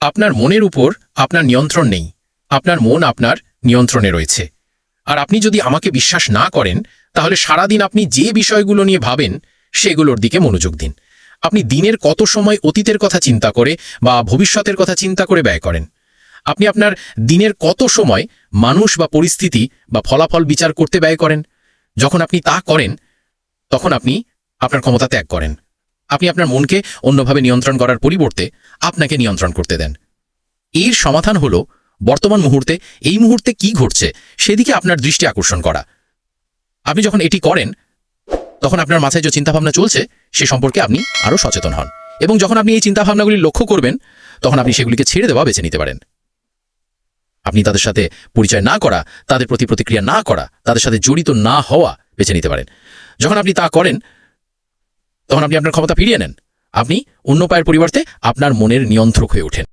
আপনার মনের উপর আপনার নিয়ন্ত্রণ নেই, আপনার মন আপনার নিয়ন্ত্রণে রয়েছে। আর আপনি যদি আমাকে বিশ্বাস না করেন, তাহলে সারাদিন আপনি যে বিষয়গুলো নিয়ে ভাবেন সেগুলোর দিকে মনোযোগ দিন। আপনি দিনের কত সময় অতীতের কথা চিন্তা করে বা ভবিষ্যতের কথা চিন্তা করে ব্যয় করেন? আপনি আপনার দিনের কত সময় মানুষ বা পরিস্থিতি বা ফলাফল বিচার করতে ব্যয় করেন? যখন আপনি তা করেন, তখন আপনি আপনার ক্ষমতা ত্যাগ করেন। আপনি আপনার মনকে অন্যভাবে নিয়ন্ত্রণ করার পরিবর্তে আপনাকে নিয়ন্ত্রণ করতে দেন। এর সমাধান হল বর্তমান মুহূর্তে, এই মুহূর্তে কি ঘটছে সেদিকে আপনার দৃষ্টি আকর্ষণ করা। আপনি যখন এটি করেন, তখন আপনার মাথায় যে চিন্তাভাবনা চলছে সে সম্পর্কে আপনি আরও সচেতন হন, এবং যখন আপনি এই চিন্তাভাবনাগুলি লক্ষ্য করবেন, তখন আপনি সেগুলিকে ছেড়ে দেওয়া বেছে নিতে পারেন। আপনি তাদের সাথে পরিচয় না করা, তাদের প্রতি প্রতিক্রিয়া না করা, তাদের সাথে জড়িত না হওয়া বেছে নিতে পারেন। যখন আপনি তা করেন, তখন আপনি আপনার ক্ষমতা ফিরিয়ে নেন। আপনি অন্য পায়ের পরিবর্তে আপনার মনের নিয়ন্ত্রক হয়ে ওঠেন।